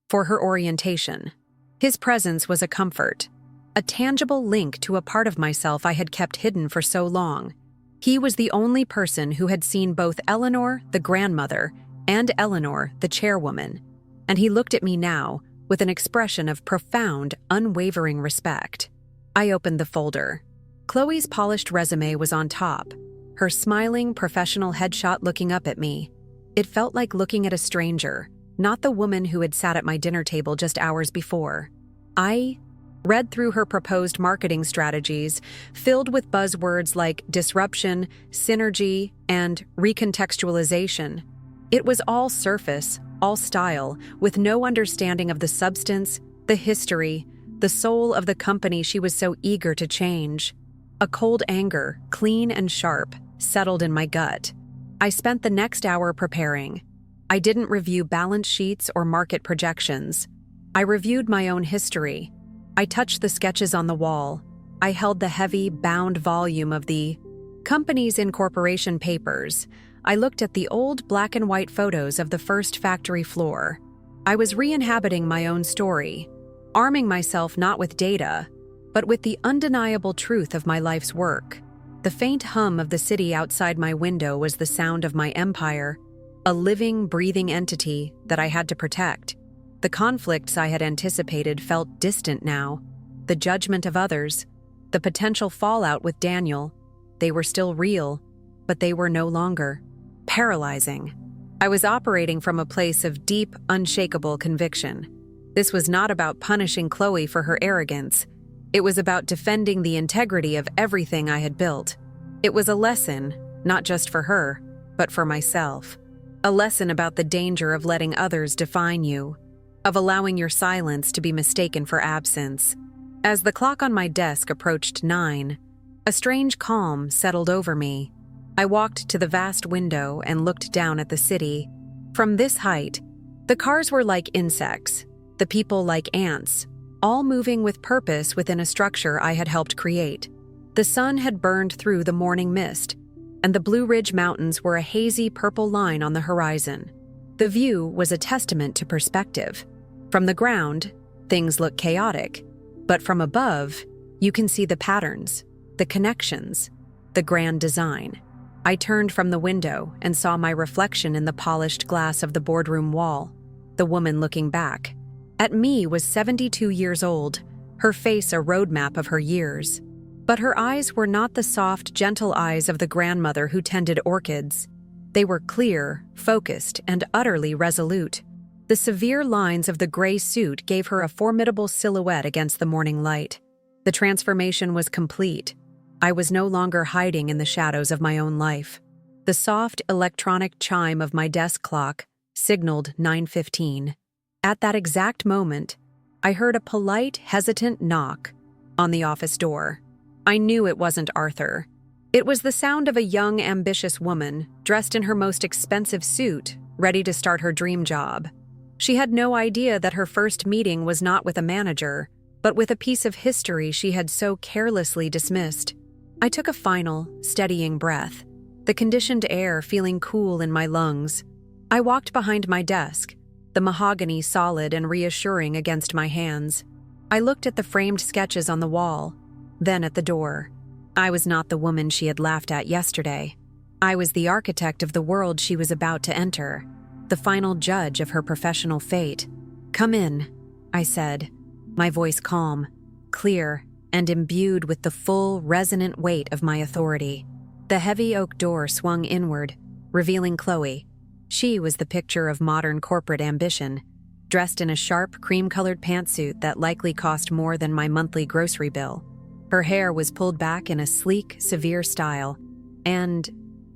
for her orientation. His presence was a comfort, a tangible link to a part of myself I had kept hidden for so long. He was the only person who had seen both Eleanor, the grandmother, and Eleanor, the chairwoman, and he looked at me now with an expression of profound, unwavering respect. I opened the folder. Chloe's polished resume was on top, her smiling, professional headshot looking up at me. It felt like looking at a stranger, not the woman who had sat at my dinner table just hours before. I read through her proposed marketing strategies, filled with buzzwords like disruption, synergy, and recontextualization. It was all surface, all style, with no understanding of the substance, the history, the soul of the company she was so eager to change. A cold anger, clean and sharp, settled in my gut. I spent the next hour preparing. I didn't review balance sheets or market projections. I reviewed my own history. I touched the sketches on the wall, I held the heavy, bound volume of the company's incorporation papers. I looked at the old black and white photos of the first factory floor. I was re-inhabiting my own story, arming myself not with data, but with the undeniable truth of my life's work. The faint hum of the city outside my window was the sound of my empire, a living, breathing entity that I had to protect. The conflicts I had anticipated felt distant now. The judgment of others, the potential fallout with Daniel, they were still real, but they were no longer. Paralyzing. I was operating from a place of deep, unshakable conviction. This was not about punishing Chloe for her arrogance. It was about defending the integrity of everything I had built. It was a lesson, not just for her, but for myself. A lesson about the danger of letting others define you, of allowing your silence to be mistaken for absence. As the clock on my desk approached 9, a strange calm settled over me. I walked to the vast window and looked down at the city. From this height, the cars were like insects, the people like ants, all moving with purpose within a structure I had helped create. The sun had burned through the morning mist, and the Blue Ridge Mountains were a hazy purple line on the horizon. The view was a testament to perspective. From the ground, things look chaotic, but from above, you can see the patterns, the connections, the grand design. I turned from the window and saw my reflection in the polished glass of the boardroom wall. The woman looking back at me was 72 years old, her face a roadmap of her years. But her eyes were not the soft, gentle eyes of the grandmother who tended orchids. They were clear, focused, and utterly resolute. The severe lines of the gray suit gave her a formidable silhouette against the morning light. The transformation was complete. I was no longer hiding in the shadows of my own life. The soft electronic chime of my desk clock signaled 9:15. At that exact moment, I heard a polite, hesitant knock on the office door. I knew it wasn't Arthur. It was the sound of a young, ambitious woman, dressed in her most expensive suit, ready to start her dream job. She had no idea that her first meeting was not with a manager, but with a piece of history she had so carelessly dismissed. I took a final, steadying breath, the conditioned air feeling cool in my lungs. I walked behind my desk, the mahogany solid and reassuring against my hands. I looked at the framed sketches on the wall, then at the door. I was not the woman she had laughed at yesterday. I was the architect of the world she was about to enter, the final judge of her professional fate. "Come in," I said, my voice calm, clear, and imbued with the full, resonant weight of my authority. The heavy oak door swung inward, revealing Chloe. She was the picture of modern corporate ambition, dressed in a sharp, cream-colored pantsuit that likely cost more than my monthly grocery bill. Her hair was pulled back in a sleek, severe style, and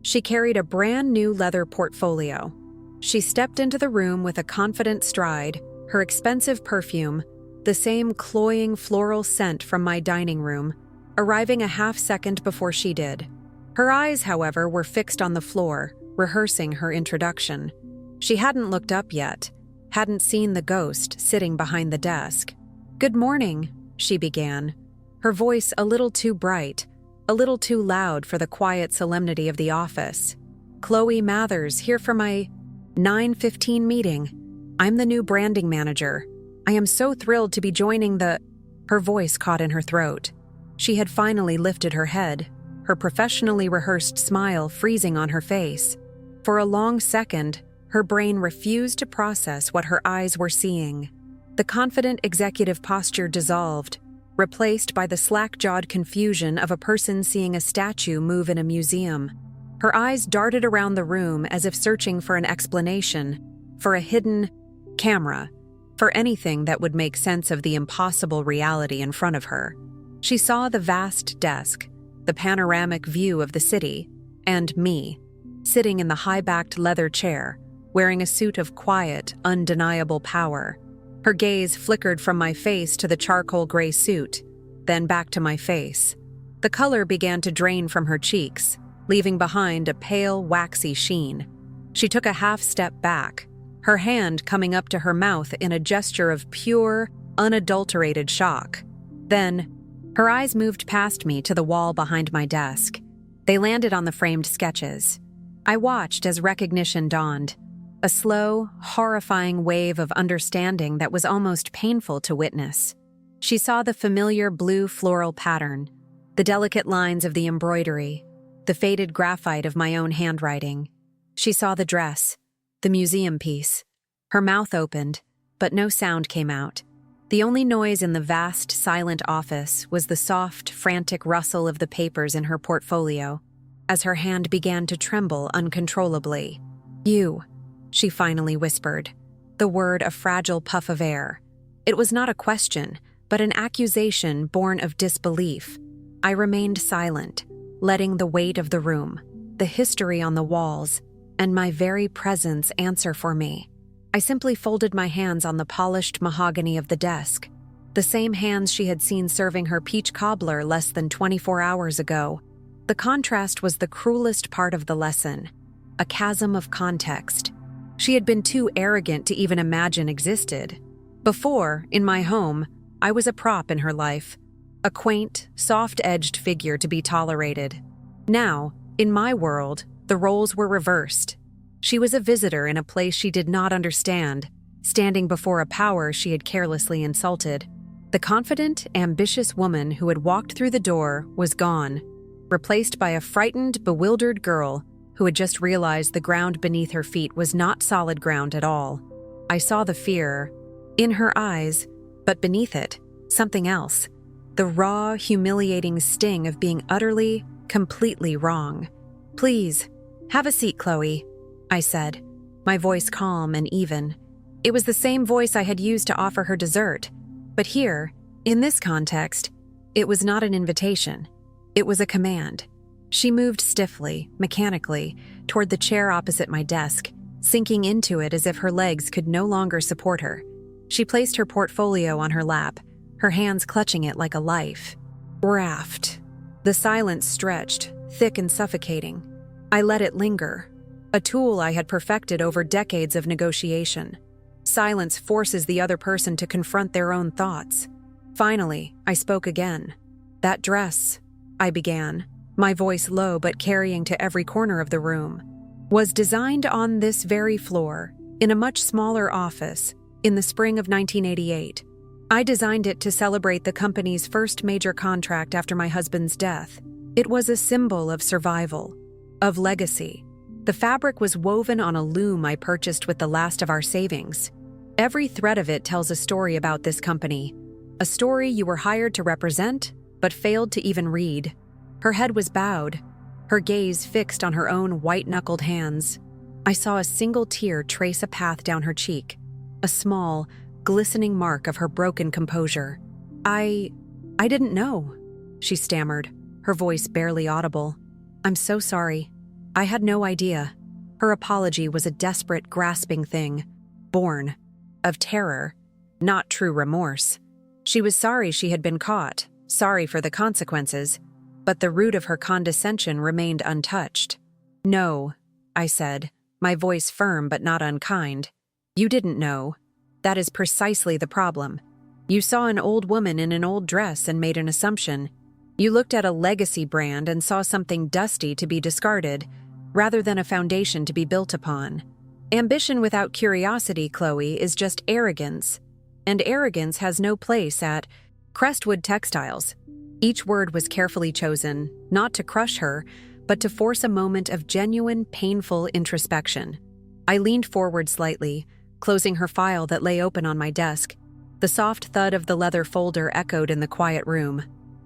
she carried a brand-new leather portfolio. She stepped into the room with a confident stride, her expensive perfume, the same cloying floral scent from my dining room, arriving a half-second before she did. Her eyes, however, were fixed on the floor, rehearsing her introduction. She hadn't looked up yet, hadn't seen the ghost sitting behind the desk. "Good morning," she began, her voice a little too bright, a little too loud for the quiet solemnity of the office. "Chloe Mathers, here for my 9:15 meeting. I'm the new branding manager. I am so thrilled to be joining the—" Her voice caught in her throat. She had finally lifted her head, her professionally rehearsed smile freezing on her face. For a long second, her brain refused to process what her eyes were seeing. The confident executive posture dissolved, replaced by the slack-jawed confusion of a person seeing a statue move in a museum. Her eyes darted around the room as if searching for an explanation, for a hidden camera, for anything that would make sense of the impossible reality in front of her. She saw the vast desk, the panoramic view of the city, and me, sitting in the high-backed leather chair, wearing a suit of quiet, undeniable power. Her gaze flickered from my face to the charcoal gray suit, then back to my face. The color began to drain from her cheeks, leaving behind a pale, waxy sheen. She took a half-step back, her hand coming up to her mouth in a gesture of pure, unadulterated shock. Then, Her eyes moved past me to the wall behind my desk. They landed on the framed sketches. I watched as recognition dawned, a slow, horrifying wave of understanding that was almost painful to witness. She saw the familiar blue floral pattern, the delicate lines of the embroidery, the faded graphite of my own handwriting. She saw the dress, the museum piece. Her mouth opened, but no sound came out. The only noise in the vast, silent office was the soft, frantic rustle of the papers in her portfolio, as her hand began to tremble uncontrollably. "You," she finally whispered, the word a fragile puff of air. It was not a question, but an accusation born of disbelief. I remained silent, letting the weight of the room, the history on the walls, and my very presence answer for me. I simply folded my hands on the polished mahogany of the desk, the same hands she had seen serving her peach cobbler less than 24 hours ago. The contrast was the cruelest part of the lesson, a chasm of context. She had been too arrogant to even imagine existed. Before, in my home, I was a prop in her life, a quaint, soft-edged figure to be tolerated. Now, in my world, the roles were reversed. She was a visitor in a place she did not understand, standing before a power she had carelessly insulted. The confident, ambitious woman who had walked through the door was gone, replaced by a frightened, bewildered girl who had just realized the ground beneath her feet was not solid ground at all. I saw the fear in her eyes, but beneath it, something else. The raw, humiliating sting of being utterly, completely wrong. "Please, have a seat, Chloe," I said, my voice calm and even. It was the same voice I had used to offer her dessert, but here, in this context, it was not an invitation. It was a command. She moved stiffly, mechanically, toward the chair opposite my desk, sinking into it as if her legs could no longer support her. She placed her portfolio on her lap, her hands clutching it like a life. Raft. The silence stretched, thick and suffocating. I let it linger, a tool I had perfected over decades of negotiation. Silence forces the other person to confront their own thoughts. Finally, I spoke again. "That dress," I began, my voice low but carrying to every corner of the room, "was designed on this very floor, in a much smaller office, in the spring of 1988. I designed it to celebrate the company's first major contract after my husband's death. It was a symbol of survival, of legacy. The fabric was woven on a loom I purchased with the last of our savings. Every thread of it tells a story about this company, a story you were hired to represent, but failed to even read." Her head was bowed, her gaze fixed on her own white-knuckled hands. I saw a single tear trace a path down her cheek, a small, glistening mark of her broken composure. I didn't know," she stammered, her voice barely audible. "I'm so sorry. I had no idea." Her apology was a desperate, grasping thing, born of terror, not true remorse. She was sorry she had been caught, sorry for the consequences, but the root of her condescension remained untouched. "No," I said, my voice firm but not unkind. "You didn't know. That is precisely the problem. You saw an old woman in an old dress and made an assumption. You looked at a legacy brand and saw something dusty to be discarded, rather than a foundation to be built upon. Ambition without curiosity, Chloe, is just arrogance, and arrogance has no place at Crestwood Textiles." Each word was carefully chosen, not to crush her, but to force a moment of genuine, painful introspection. I leaned forward slightly, closing her file that lay open on my desk. The soft thud of the leather folder echoed in the quiet room.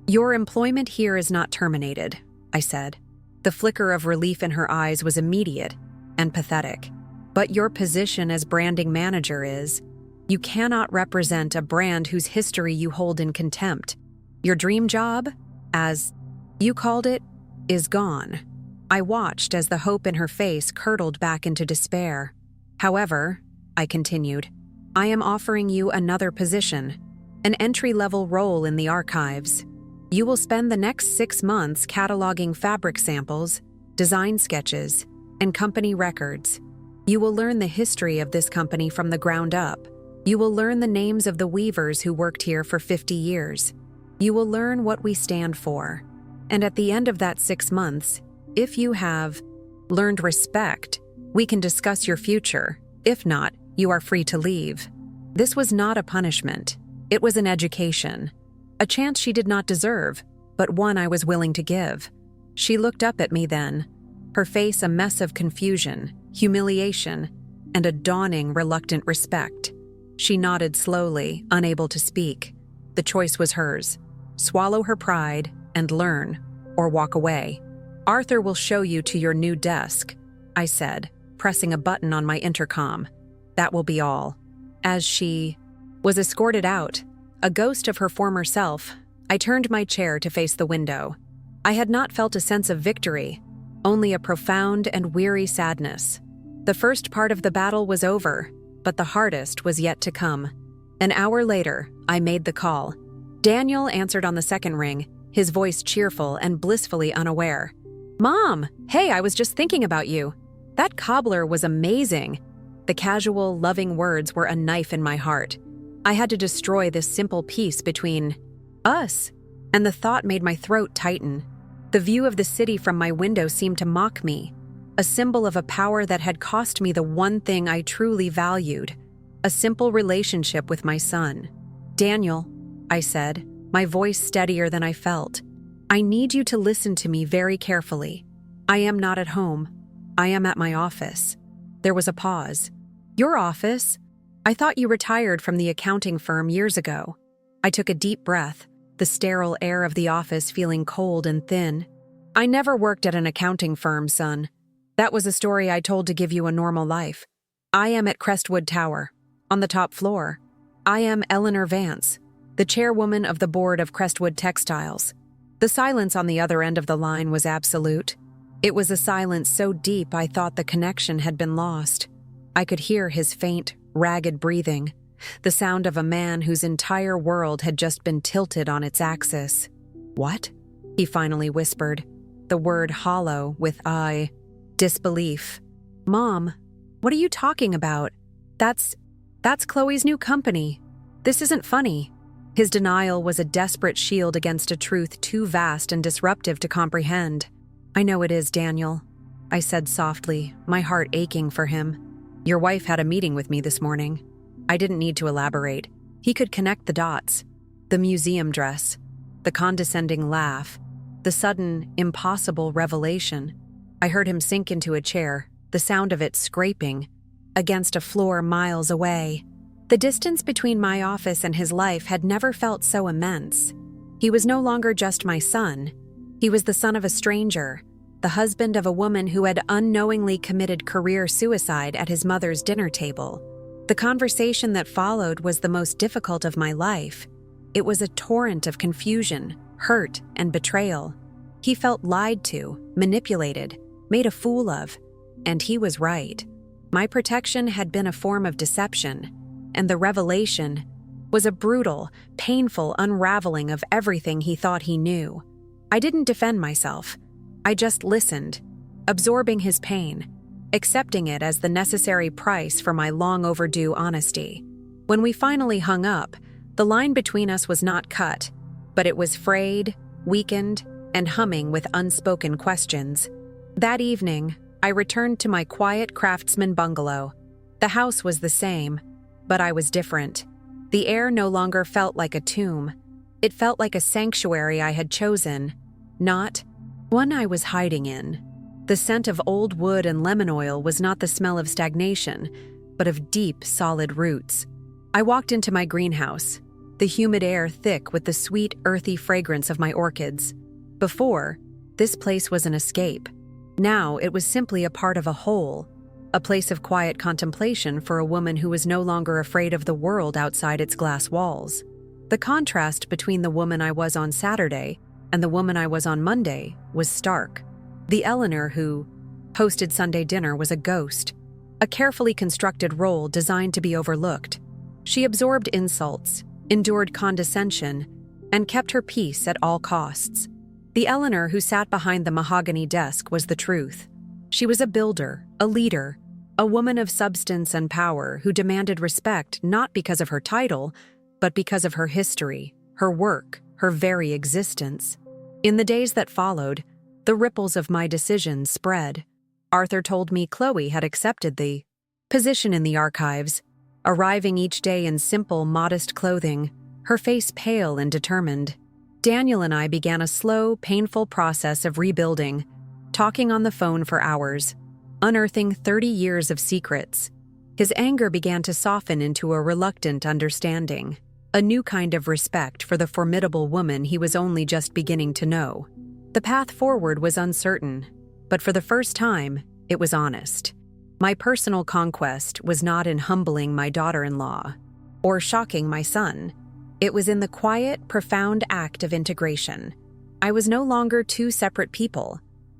"Your employment here is not terminated," I said. The flicker of relief in her eyes was immediate and pathetic. "But your position as branding manager is. You cannot represent a brand whose history you hold in contempt. Your dream job, as you called it, is gone." I watched as the hope in her face curdled back into despair. "However," I continued, "I am offering you another position, an entry-level role in the archives. You will spend the next 6 months cataloging fabric samples, design sketches, and company records. You will learn the history of this company from the ground up. You will learn the names of the weavers who worked here for 50 years. You will learn what we stand for. And at the end of that 6 months, if you have learned respect, we can discuss your future. If not, you are free to leave." This was not a punishment. It was an education. A chance she did not deserve, but one I was willing to give. She looked up at me then, her face a mess of confusion, humiliation, and a dawning reluctant respect. She nodded slowly, unable to speak. The choice was hers. Swallow her pride and learn, or walk away. "Arthur will show you to your new desk," I said, pressing a button on my intercom. "That will be all." As she was escorted out, a ghost of her former self, I turned my chair to face the window. I had not felt a sense of victory, only a profound and weary sadness. The first part of the battle was over, but the hardest was yet to come. An hour later, I made the call. Daniel answered on the second ring, his voice cheerful and blissfully unaware. "Mom, hey, I was just thinking about you. That cobbler was amazing." The casual, loving words were a knife in my heart. I had to destroy this simple peace between us, and the thought made my throat tighten. The view of the city from my window seemed to mock me, a symbol of a power that had cost me the one thing I truly valued, a simple relationship with my son. "Daniel," I said, my voice steadier than I felt, "I need you to listen to me very carefully. I am not at home. I am at my office." There was a pause. "Your office? I thought you retired from the accounting firm years ago." I took a deep breath, the sterile air of the office feeling cold and thin. "I never worked at an accounting firm, son. That was a story I told to give you a normal life. I am at Crestwood Tower, on the top floor. I am Eleanor Vance, the chairwoman of the board of Crestwood Textiles." The silence on the other end of the line was absolute. It was a silence so deep I thought the connection had been lost. I could hear his faint, ragged breathing, the sound of a man whose entire world had just been tilted on its axis. "What?" he finally whispered, the word hollow with disbelief. "Mom, what are you talking about? That's Chloe's new company. This isn't funny." His denial was a desperate shield against a truth too vast and disruptive to comprehend. "I know it is, Daniel," I said softly, my heart aching for him. "Your wife had a meeting with me this morning." I didn't need to elaborate. He could connect the dots. The museum dress, the condescending laugh, the sudden, impossible revelation. I heard him sink into a chair, the sound of it scraping against a floor miles away. The distance between my office and his life had never felt so immense. He was no longer just my son. He was the son of a stranger, the husband of a woman who had unknowingly committed career suicide at his mother's dinner table. The conversation that followed was the most difficult of my life. It was a torrent of confusion, hurt, and betrayal. He felt lied to, manipulated, made a fool of, and he was right. My protection had been a form of deception, and the revelation was a brutal, painful unraveling of everything he thought he knew. I didn't defend myself. I just listened, absorbing his pain, accepting it as the necessary price for my long overdue honesty. When we finally hung up, the line between us was not cut, but it was frayed, weakened, and humming with unspoken questions. That evening, I returned to my quiet craftsman bungalow. The house was the same, but I was different. The air no longer felt like a tomb. It felt like a sanctuary I had chosen, not one I was hiding in. The scent of old wood and lemon oil was not the smell of stagnation, but of deep, solid roots. I walked into my greenhouse, the humid air thick with the sweet, earthy fragrance of my orchids. Before, this place was an escape. Now it was simply a part of a whole, a place of quiet contemplation for a woman who was no longer afraid of the world outside its glass walls. The contrast between the woman I was on Saturday and the woman I was on Monday was stark. The Eleanor who hosted Sunday dinner was a ghost, a carefully constructed role designed to be overlooked. She absorbed insults, endured condescension, and kept her peace at all costs. The Eleanor who sat behind the mahogany desk was the truth. She was a builder, a leader, a woman of substance and power who demanded respect not because of her title, but because of her history, her work, her very existence. In the days that followed, the ripples of my decisions spread. Arthur told me Chloe had accepted the position in the archives, arriving each day in simple, modest clothing, her face pale and determined. Daniel and I began a slow, painful process of rebuilding, talking on the phone for hours, unearthing 30 years of secrets. His anger began to soften into a reluctant understanding, a new kind of respect for the formidable woman he was only just beginning to know. The path forward was uncertain, but for the first time, it was honest. My personal conquest was not in humbling my daughter-in-law or shocking my son. It was in the quiet, profound act of integration. I was no longer two separate people.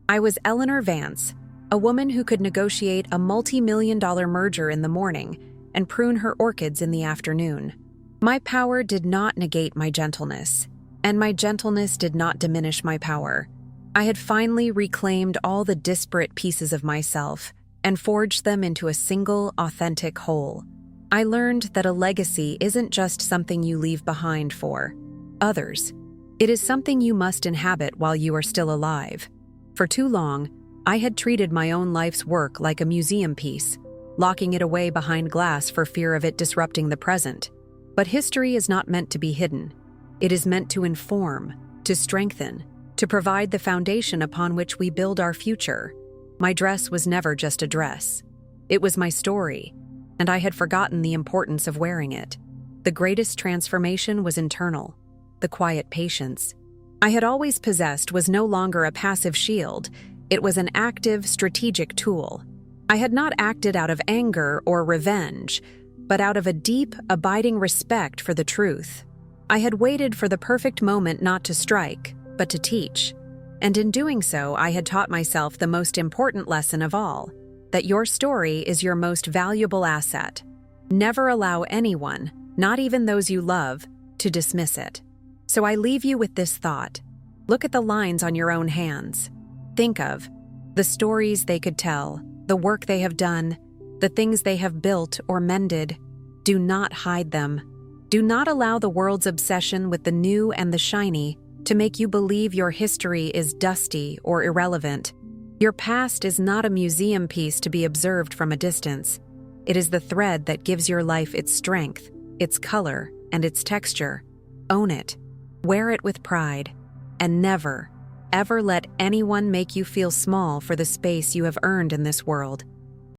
I was Eleanor Vance, a woman who could negotiate a multi-million-dollar merger in the morning and prune her orchids in the afternoon. My power did not negate my gentleness, and my gentleness did not diminish my power. I had finally reclaimed all the disparate pieces of myself and forged them into a single, authentic whole. I learned that a legacy isn't just something you leave behind for others. It is something you must inhabit while you are still alive. For too long, I had treated my own life's work like a museum piece, locking it away behind glass for fear of it disrupting the present. But history is not meant to be hidden. It is meant to inform, to strengthen, to provide the foundation upon which we build our future. My dress was never just a dress. It was my story, and I had forgotten the importance of wearing it. The greatest transformation was internal, the quiet patience I had always possessed was no longer a passive shield. It was an active, strategic tool. I had not acted out of anger or revenge, but out of a deep, abiding respect for the truth. I had waited for the perfect moment not to strike, but to teach. And in doing so, I had taught myself the most important lesson of all, that your story is your most valuable asset. Never allow anyone, not even those you love, to dismiss it. So I leave you with this thought. Look at the lines on your own hands. Think of the stories they could tell, the work they have done, the things they have built or mended. Do not hide them. Do not allow the world's obsession with the new and the shiny to make you believe your history is dusty or irrelevant. Your past is not a museum piece to be observed from a distance. It is the thread that gives your life its strength, its color, and its texture. Own it. Wear it with pride. And never, ever let anyone make you feel small for the space you have earned in this world.